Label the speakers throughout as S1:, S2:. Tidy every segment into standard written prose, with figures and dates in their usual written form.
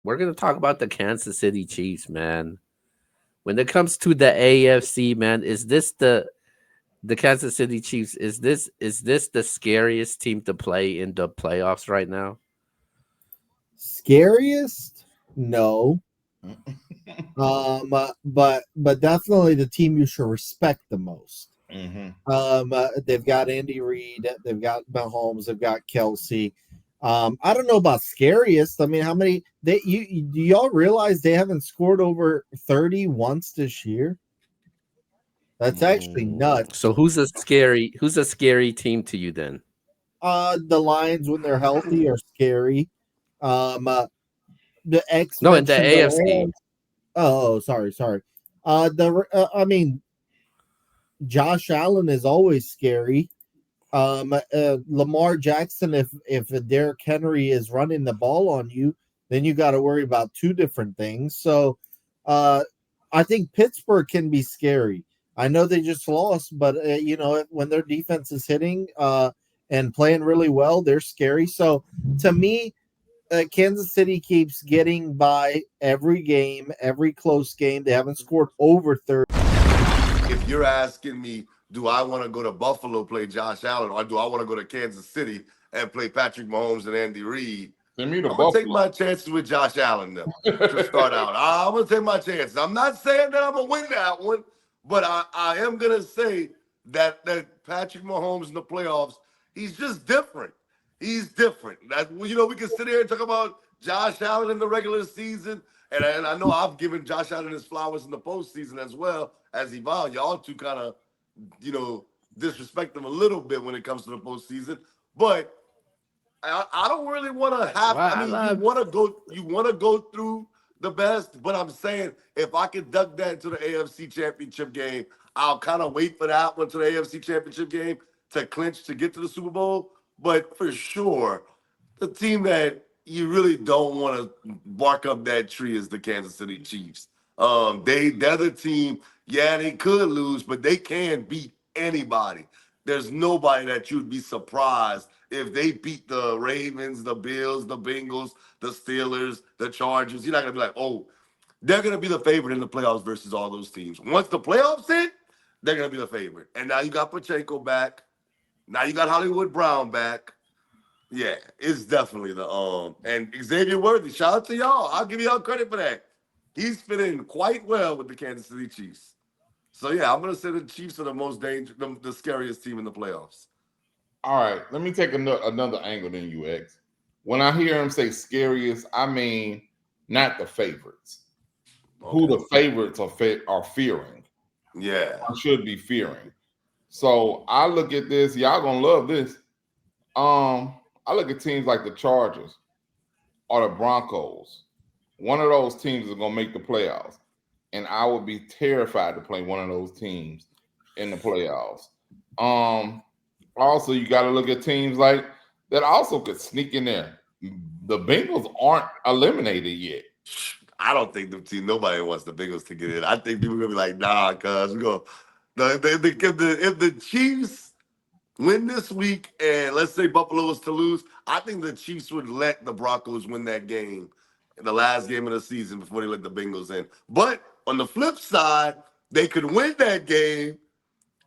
S1: We're gonna talk about the Kansas City Chiefs, man. When it comes to the AFC, man, is this the Kansas City Chiefs? Is this the scariest team to play in the playoffs right now?
S2: Scariest? No. But definitely the team you should respect the most.
S3: Mm-hmm.
S2: They've got Andy Reid, they've got Mahomes, they've got Kelsey. I don't know about scariest. I mean, how many do y'all realize they haven't scored over 30 once this year? That's actually nuts.
S1: So who's a scary team to you then?
S2: The Lions when they're healthy are scary. Um, uh, the X
S1: No, in the
S2: mentioned the
S1: AFC.
S2: Rams. Oh, sorry. I mean, Josh Allen is always scary. Lamar Jackson, if Derrick Henry is running the ball on you, then you got to worry about two different things. So, uh, I think Pittsburgh can be scary. I know they just lost, but when their defense is hitting and playing really well, they're scary. So, to me, Kansas City keeps getting by every game, every close game. They haven't scored over 30.
S4: If you're asking me, do I want to go to Buffalo play Josh Allen, or do I want to go to Kansas City and play Patrick Mahomes and Andy Reid?
S3: Send me to
S4: I'm gonna take
S3: Buffalo.
S4: my chances with Josh Allen though, to start out. I'm gonna take my chances. I'm not saying that I'm gonna win that one, but I am gonna say that Patrick Mahomes in the playoffs, he's just different. He's different. That we can sit here and talk about Josh Allen in the regular season, and I know I've given Josh Allen his flowers in the postseason as well as Yvonne. Y'all two kind of disrespect him a little bit when it comes to the postseason, but I don't really want to have.
S1: Well,
S4: I
S1: I
S4: mean, you
S1: love
S4: want to go. You want to go through the best, but I'm saying if I could duck that into the AFC Championship game, I'll kind of wait for that one to the AFC Championship game to clinch to get to the Super Bowl. But for sure, the team that you really don't want to bark up that tree is the Kansas City Chiefs. They're the team. Yeah, they could lose, but they can beat anybody. There's nobody that you'd be surprised if they beat the Ravens, the Bills, the Bengals, the Steelers, the Chargers. You're not gonna be like, oh, they're gonna be the favorite in the playoffs versus all those teams. Once the playoffs hit, they're gonna be the favorite. And now you got Pacheco back. Now you got Hollywood Brown back. Yeah, it's definitely the and Xavier Worthy. Shout out to y'all. I'll give y'all credit for that. He's fitting quite well with the Kansas City Chiefs. So yeah, I'm gonna say the Chiefs are the most dangerous, the scariest team in the playoffs.
S3: All right, let me take another angle than you, X. When I hear him say scariest, I mean not the favorites. Who
S4: Okay.
S3: the favorites are fearing,
S4: Yeah.
S3: or should be fearing. So I look at this. Y'all gonna love this. I look at teams like the Chargers or the Broncos. One of those teams is gonna make the playoffs, and I would be terrified to play one of those teams in the playoffs. Um, Also, you got to look at teams like that also could sneak in there. The Bengals aren't eliminated yet.
S4: I don't think nobody wants the Bengals to get in. I think people are gonna be like, nah, cuz we go. If the Chiefs win this week and let's say Buffalo was to lose, I think the Chiefs would let the Broncos win that game in the last game of the season before they let the Bengals in. But on the flip side, they could win that game,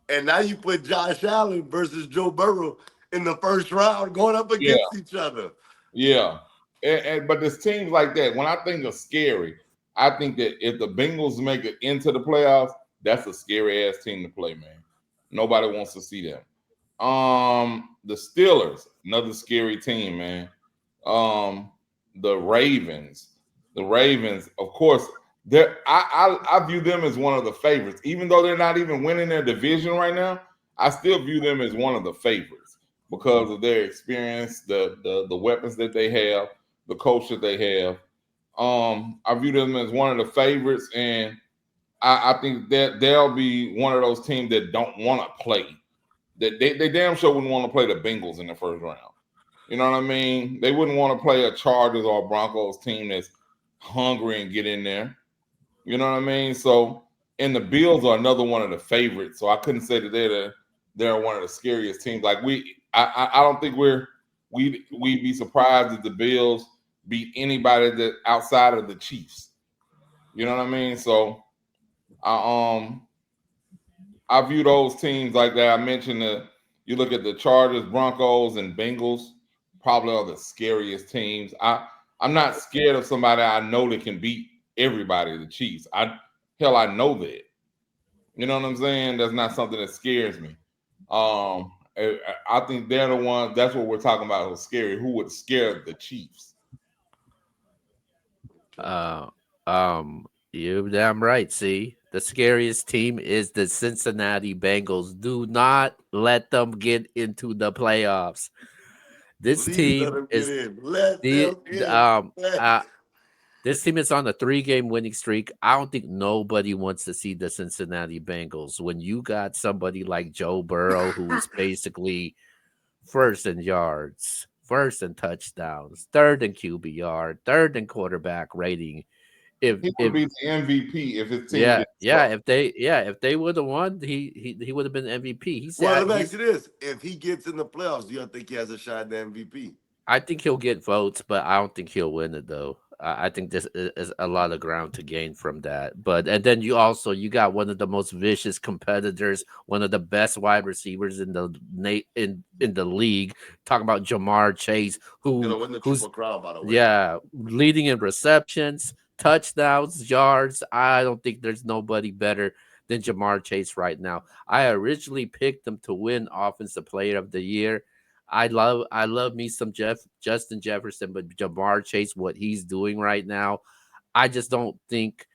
S4: and now you put Josh Allen versus Joe Burrow in the first round going up
S3: Yeah,
S4: against each other.
S3: yeah. But there's teams like that. When I think of scary, I think that if the Bengals make it into the playoffs, that's a scary ass team to play, man. Nobody wants to see them. The Steelers, another scary team, man. Um, the Ravens. The Ravens, of course, I view them as one of the favorites. Even though they're not even winning their division right now, I still view them as one of the favorites because of their experience, the weapons that they have, the coach that they have. I view them as one of the favorites, and I think that they'll be one of those teams that don't want to play. That they damn sure wouldn't want to play the Bengals in the first round. You know what I mean? They wouldn't want to play a Chargers or a Broncos team that's hungry and get in there. You know what I mean? So, and the Bills are another one of the favorites. So I couldn't say that they're one of the scariest teams. Like I don't think we'd be surprised if the Bills beat anybody that outside of the Chiefs. You know what I mean? So I I view those teams like that. I mentioned that you look at the Chargers, Broncos, and Bengals, probably are the scariest teams. I'm not scared of somebody I know that can beat everybody, the Chiefs. I know that. You know what I'm saying? That's not something that scares me. I think they're the ones. That's what we're talking about. Who's scary? Who would scare the Chiefs?
S1: Uh, you damn right. See, the scariest team is the Cincinnati Bengals. Do not let them get into the playoffs. This
S4: Please let
S1: team
S4: them get
S1: is
S4: in. Let
S1: the
S4: them in.
S1: this team is on a 3-game winning streak. I don't think nobody wants to see the Cincinnati Bengals when you got somebody like Joe Burrow, who's basically first in yards, first in touchdowns, third in QBR, third in quarterback rating.
S3: He would
S1: If
S3: be the MVP if his team
S1: Yeah,
S3: didn't
S1: yeah,
S3: suck.
S1: if they would have won, he would have been MVP.
S4: Well, let me ask you this: if he gets in the playoffs, do you think he has a shot at the MVP?
S1: I think he'll get votes, but I don't think he'll win it though. I think this is a lot of ground to gain from that. But and then you got one of the most vicious competitors, one of the best wide receivers in the in the league. Talking about Jamar Chase,
S4: Gonna win the
S1: who's
S4: triple crown, by the way.
S1: yeah, leading in receptions, touchdowns, yards. I don't think there's nobody better than Jamar Chase right now. I originally picked him to win Offensive Player of the Year. I love me some Justin Jefferson, but Jamar Chase, what he's doing right now, I just don't think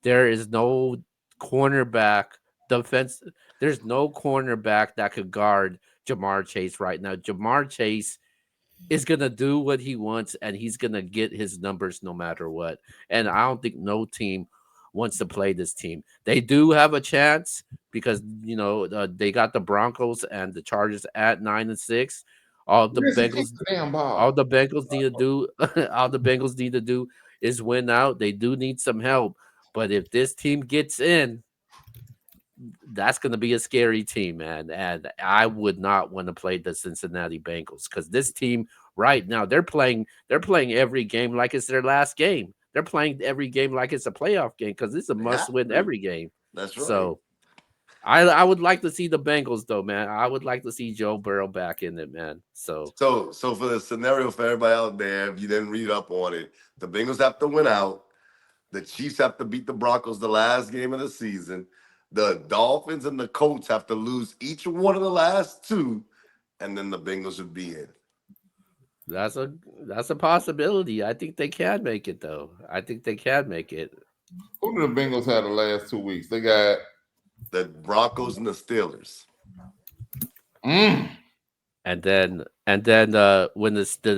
S1: there is no cornerback defense. There's no cornerback that could guard Jamar Chase right now. Jamar Chase is gonna do what he wants and he's gonna get his numbers no matter what. And I don't think no team wants to play this team. They do have a chance because they got the Broncos and the Chargers at 9-6. All the
S3: Listen, kick
S1: Bengals,
S3: the damn
S1: all
S3: ball.
S1: the Bengals need to do, all the Bengals need to do is win out. They do need some help, but if this team gets in, that's going to be a scary team, man. And I would not want to play the Cincinnati Bengals because this team right now they're playing every game like it's their last game. They're playing every game like it's a playoff game because it's a
S4: They
S1: must
S4: have
S1: win
S4: to.
S1: every game.
S4: That's right.
S1: So I would like to see the Bengals though, man. I would like to see Joe Burrow back in it, man. So
S4: So for the scenario for everybody out there, if you didn't read up on it, the Bengals have to win out. The Chiefs have to beat the Broncos the last game of the season. The Dolphins and the Colts have to lose each one of the last two, and then the Bengals would be in.
S1: that's a that's a possibility. I think they can make it though. I think they can make it.
S3: Who do the Bengals have the last 2 weeks? They got
S4: The Broncos and the Steelers.
S3: mm,
S1: And then when the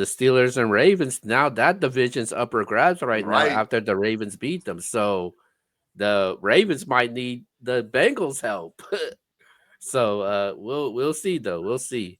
S1: Steelers and Ravens, now that division's up for grabs right now
S4: Right.
S1: after the Ravens beat them. So the Ravens might need the Bengals help. So we'll see though. We'll see.